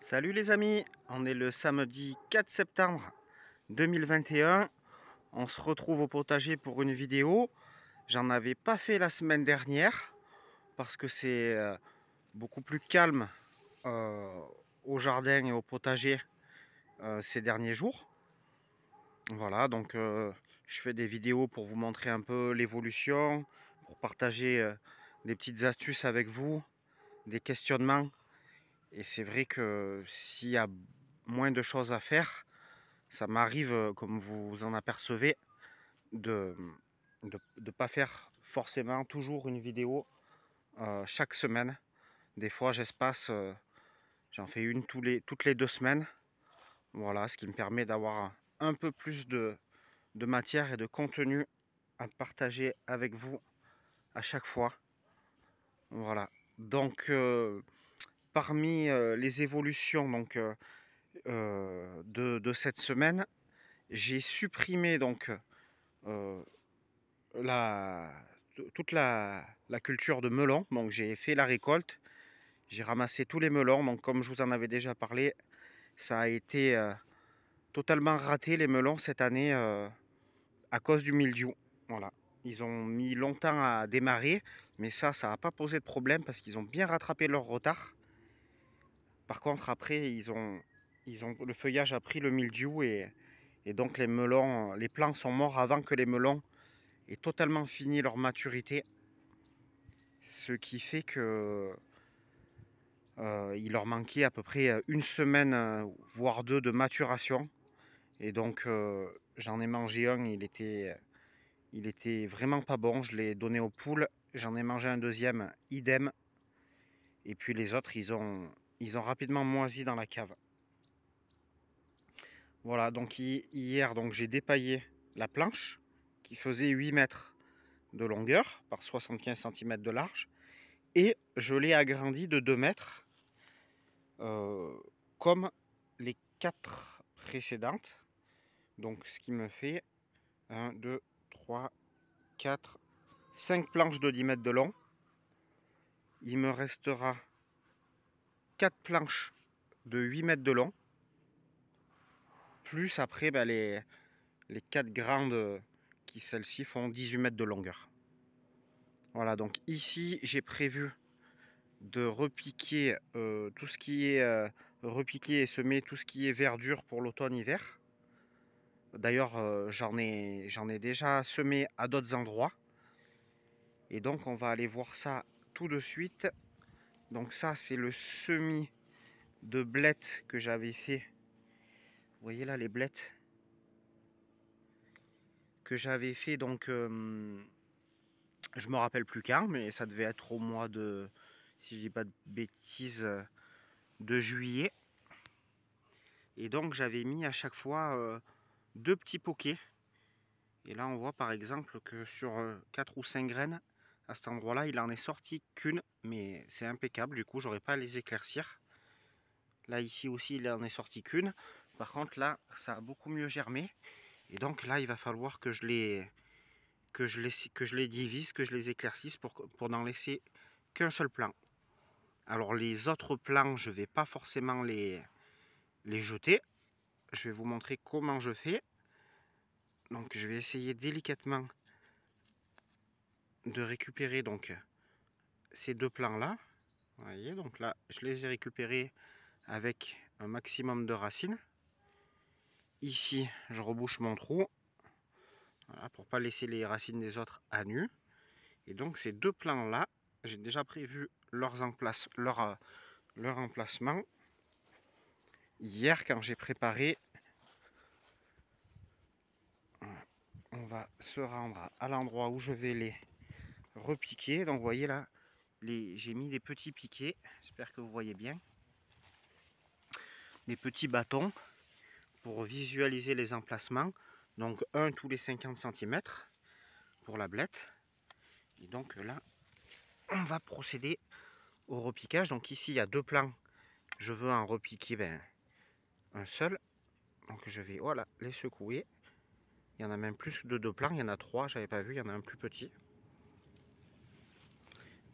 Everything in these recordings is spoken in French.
Salut les amis, on est le samedi 4 septembre 2021. On se retrouve au potager pour une vidéo. J'en avais pas fait la semaine dernière parce que c'est beaucoup plus calme euh, au jardin et au potager ces derniers jours. Voilà, donc je fais des vidéos pour vous montrer un peu l'évolution, pour partager des petites astuces avec vous, des questionnements. Et c'est vrai que s'il y a moins de choses à faire, ça m'arrive, comme vous en apercevez, de ne pas faire forcément toujours une vidéo chaque semaine. Des fois, j'en fais une toutes les 2 semaines. Voilà, ce qui me permet d'avoir un peu plus de matière et de contenu à partager avec vous à chaque fois. Voilà. Donc, parmi les évolutions de cette semaine, j'ai supprimé euh, la, toute la culture de melons. Donc j'ai fait la récolte, j'ai ramassé tous les melons. Donc comme je vous en avais déjà parlé, ça a été totalement raté les melons cette année à cause du mildiou. Voilà. Ils ont mis longtemps à démarrer, mais ça n'a pas posé de problème parce qu'ils ont bien rattrapé leur retard. Par contre, après, le feuillage a pris le mildiou et donc les melons, les plants sont morts avant que les melons aient totalement fini leur maturité. Ce qui fait que il leur manquait à peu près une semaine, voire deux de maturation. Et donc j'en ai mangé un, il était vraiment pas bon. Je l'ai donné aux poules. J'en ai mangé un deuxième, idem. Et puis les autres, ils ont rapidement moisi dans la cave. Voilà, donc hier, donc j'ai dépaillé la planche qui faisait 8 mètres de longueur par 75 cm de large. Et je l'ai agrandi de 2 mètres comme les 4 précédentes. Donc ce qui me fait 1, 2, 3, 4, 5 planches de 10 mètres de long. Il me restera 4 planches de 8 mètres de long. Plus après les 4 grandes qui celles-ci font 18 mètres de longueur. Voilà, donc ici j'ai prévu de repiquer tout ce qui est repiquer et semer tout ce qui est verdure pour l'automne-hiver. D'ailleurs, j'en ai déjà semé à d'autres endroits. Et donc, on va aller voir ça tout de suite. Donc ça, c'est le semis de blettes que j'avais fait. Vous voyez là les blettes que j'avais fait. Donc, je me rappelle plus quand, mais ça devait être au mois de, si je dis pas de bêtises, de juillet. Et donc, j'avais mis à chaque fois 2 petits poquets. Et là, on voit par exemple que sur 4 ou 5 graines, à cet endroit-là, il en est sorti qu'une, mais c'est impeccable, du coup, j'aurais pas à les éclaircir. Là, ici aussi, il en est sorti qu'une. Par contre, là, ça a beaucoup mieux germé. Et donc là, il va falloir que je les divise, que je les éclaircisse pour n'en laisser qu'un seul plant. Alors, les autres plants, je ne vais pas forcément les jeter. Je vais vous montrer comment je fais. Donc, je vais essayer délicatement de récupérer donc ces 2 plants là. Vous voyez, donc là je les ai récupérés avec un maximum de racines. Ici je rebouche mon trou, voilà, pour pas laisser les racines des autres à nu. Et donc ces 2 plants là, j'ai déjà prévu leur emplacement hier quand j'ai préparé. On va se rendre à l'endroit où je vais les repiquer. Donc vous voyez là, j'ai mis des petits piquets, j'espère que vous voyez bien, des petits bâtons pour visualiser les emplacements. Donc un tous les 50 cm pour la blette. Et donc là, on va procéder au repiquage. Donc ici, il y a 2 plants. Je veux en repiquer un seul. Donc je vais voilà, les secouer. Il y en a même plus de 2 plants. Il y en a 3, j'avais pas vu. Il y en a un plus petit.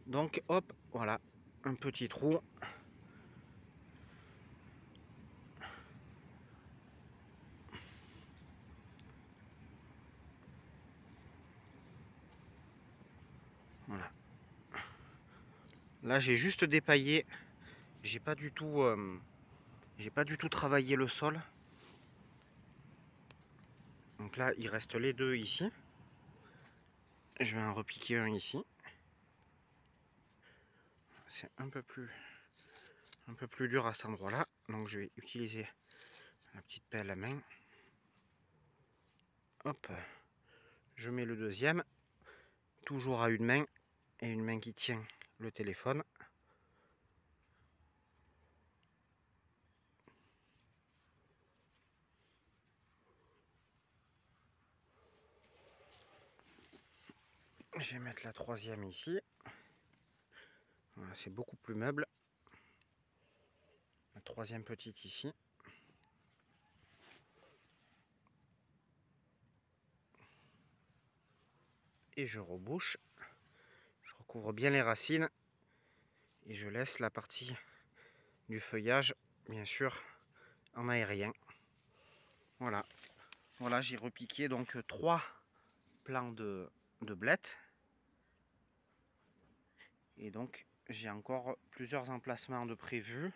Donc hop, voilà, un petit trou. Là, j'ai juste dépaillé. J'ai pas du tout travaillé le sol. Donc là, il reste les deux ici. Je vais en repiquer un ici. C'est un peu plus dur à cet endroit-là. Donc je vais utiliser la petite pelle à main. Hop, je mets le deuxième. Toujours à une main. Et une main qui tient le téléphone. Je vais mettre la troisième ici. Voilà, c'est beaucoup plus meuble. La troisième petite ici. Et je rebouche. Je recouvre bien les racines. Et je laisse la partie du feuillage, bien sûr, en aérien. Voilà. Voilà, j'ai repiqué donc 3 plants de blettes. Et donc j'ai encore plusieurs emplacements de prévus.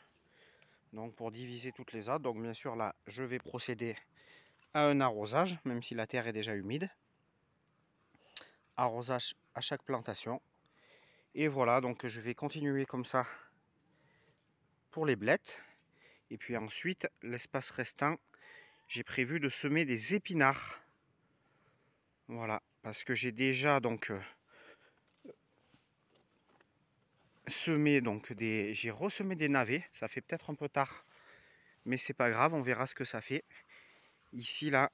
Donc pour diviser toutes les autres. Donc bien sûr là je vais procéder à un arrosage, même si la terre est déjà humide. Arrosage à chaque plantation. Et voilà, donc je vais continuer comme ça pour les blettes. Et puis ensuite, l'espace restant, j'ai prévu de semer des épinards. Voilà, parce que j'ai déjà donc j'ai ressemé des navets. Ça fait peut-être un peu tard, mais c'est pas grave, on verra ce que ça fait. Ici là,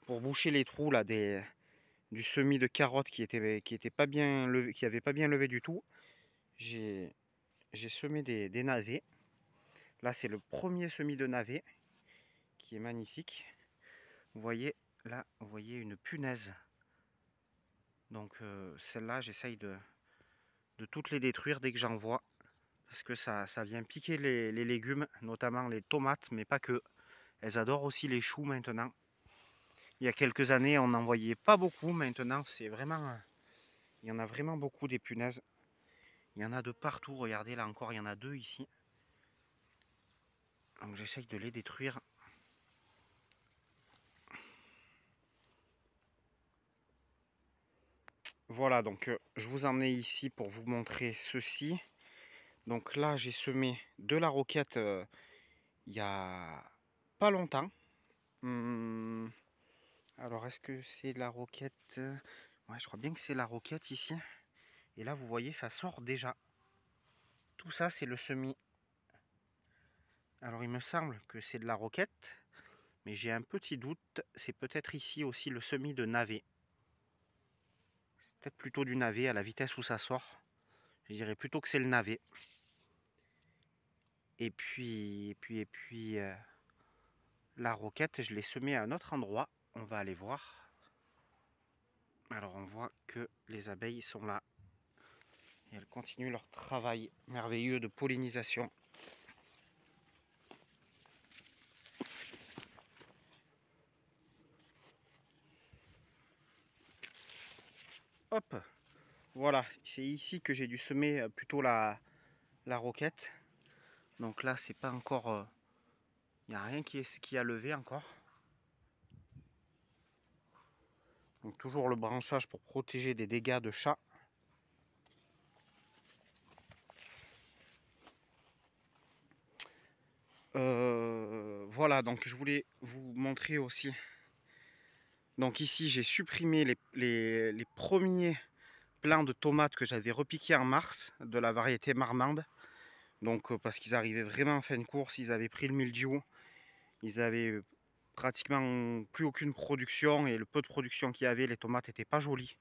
pour boucher les trous là du semis de carottes qui était pas bien levé, qui avait pas bien levé du tout, j'ai semé des navets. Là c'est le premier semis de navets qui est magnifique. Vous voyez là, vous voyez une punaise. Donc celle-là j'essaye de toutes les détruire dès que j'en vois, parce que ça vient piquer les légumes, notamment les tomates, mais pas que. Elles adorent aussi les choux maintenant. Il y a quelques années, on n'en voyait pas beaucoup. Maintenant, c'est vraiment, il y en a vraiment beaucoup des punaises. Il y en a de partout. Regardez, là encore, il y en a 2 ici. Donc j'essaye de les détruire. Voilà, donc je vous en ai ici pour vous montrer ceci. Donc là, j'ai semé de la roquette il y a pas longtemps. Alors, est-ce que c'est la roquette? Ouais, je crois bien que c'est la roquette ici. Et là, vous voyez, ça sort déjà. Tout ça, c'est le semis. Alors, il me semble que c'est de la roquette, mais j'ai un petit doute. C'est peut-être ici aussi le semis de navet. C'est peut-être plutôt du navet à la vitesse où ça sort. Je dirais plutôt que c'est le navet. Et puis, la roquette, je l'ai semée à un autre endroit. On va aller voir. Alors, on voit que les abeilles sont là. Et elles continuent leur travail merveilleux de pollinisation. Hop, voilà, c'est ici que j'ai dû semer plutôt la roquette. Donc là, c'est pas encore... Il n'y a rien qui a levé encore. Donc toujours le branchage pour protéger des dégâts de chats. Voilà, donc je voulais vous montrer aussi. Donc ici, j'ai supprimé les premiers plants de tomates que j'avais repiqués en mars, de la variété marmande. Donc parce qu'ils arrivaient vraiment en fin de course, ils avaient pris le mildiou. Ils avaient pratiquement plus aucune production, et le peu de production qu'il y avait, les tomates n'étaient pas jolies.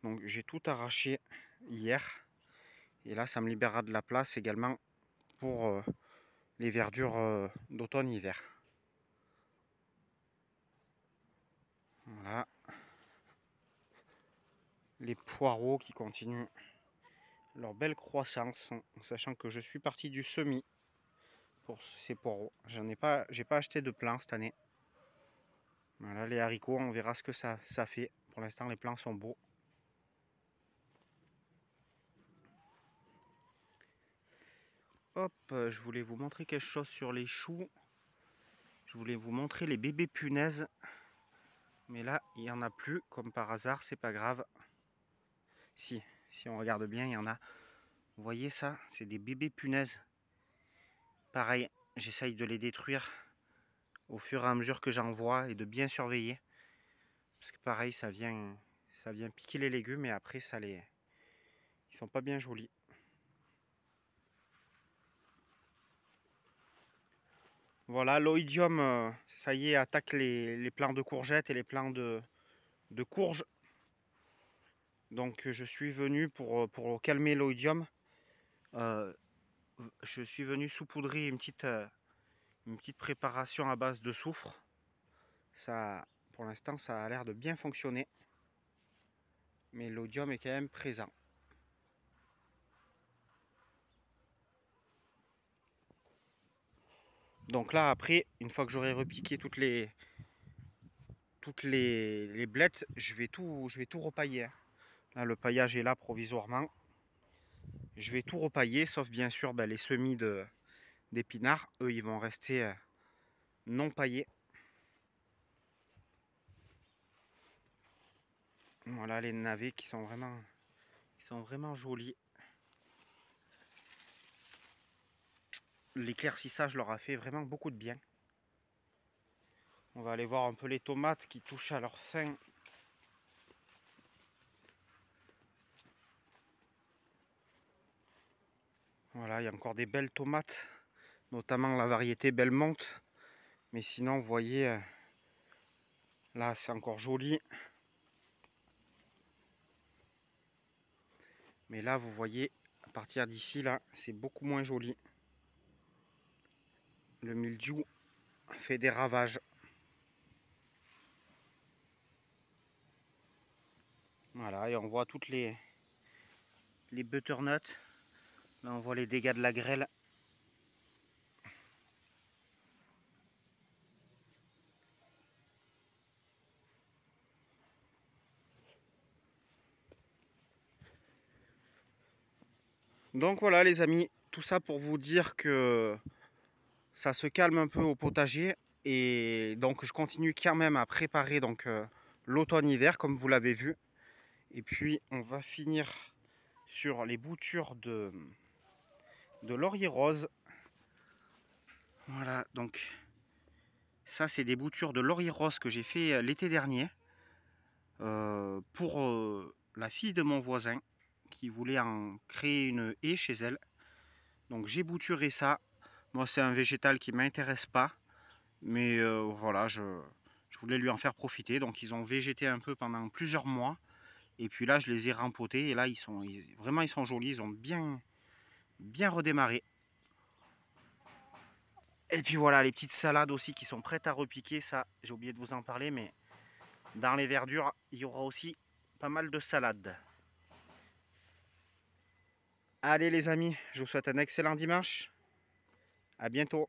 Donc j'ai tout arraché hier. Et là, ça me libérera de la place également pour les verdures d'automne-hiver. Voilà. Les poireaux qui continuent leur belle croissance, en sachant que je suis parti du semis pour ces poireaux. J'ai pas acheté de plants cette année. Voilà, les haricots, on verra ce que ça fait. Pour l'instant, les plants sont beaux. Hop, je voulais vous montrer quelque chose sur les choux. Je voulais vous montrer les bébés punaises. Mais là, il n'y en a plus, comme par hasard, c'est pas grave. Si on regarde bien, il y en a. Vous voyez ça? C'est des bébés punaises. Pareil, j'essaye de les détruire au fur et à mesure que j'en vois et de bien surveiller. Parce que pareil, ça vient piquer les légumes et après, ils sont pas bien jolis. Voilà, l'oïdium, ça y est, attaque les plants de courgettes et les plants de courges. Donc je suis venu pour calmer l'oïdium. Je suis venu saupoudrer une petite préparation à base de soufre. Ça, pour l'instant, ça a l'air de bien fonctionner. Mais l'oïdium est quand même présent. Donc là, après, une fois que j'aurai repiqué toutes les blettes, je vais tout repailler, hein. Là, le paillage est là provisoirement. Je vais tout repailler, sauf bien sûr les semis d'épinards. Eux, ils vont rester non paillés. Voilà les navets qui sont vraiment jolis. L'éclaircissage leur a fait vraiment beaucoup de bien. On va aller voir un peu les tomates qui touchent à leur fin. Voilà, il y a encore des belles tomates, notamment la variété Belmont. Mais sinon, vous voyez, là, c'est encore joli. Mais là, vous voyez, à partir d'ici, là, c'est beaucoup moins joli. Le mildiou fait des ravages. Voilà, et on voit toutes les butternuts. Là, on voit les dégâts de la grêle. Donc voilà les amis, tout ça pour vous dire que ça se calme un peu au potager. Et donc je continue quand même à préparer l'automne-hiver comme vous l'avez vu. Et puis on va finir sur les boutures de laurier rose. Voilà, donc ça c'est des boutures de laurier rose que j'ai fait l'été dernier pour la fille de mon voisin qui voulait en créer une haie chez elle. Donc j'ai bouturé ça. Moi c'est un végétal qui ne m'intéresse pas, mais voilà, je voulais lui en faire profiter. Donc ils ont végété un peu pendant plusieurs mois. Et puis là je les ai rempotés et là ils sont jolis, ils ont bien redémarré. Et puis voilà, les petites salades aussi qui sont prêtes à repiquer, ça j'ai oublié de vous en parler, mais dans les verdures, il y aura aussi pas mal de salades. Allez les amis, je vous souhaite un excellent dimanche. À bientôt.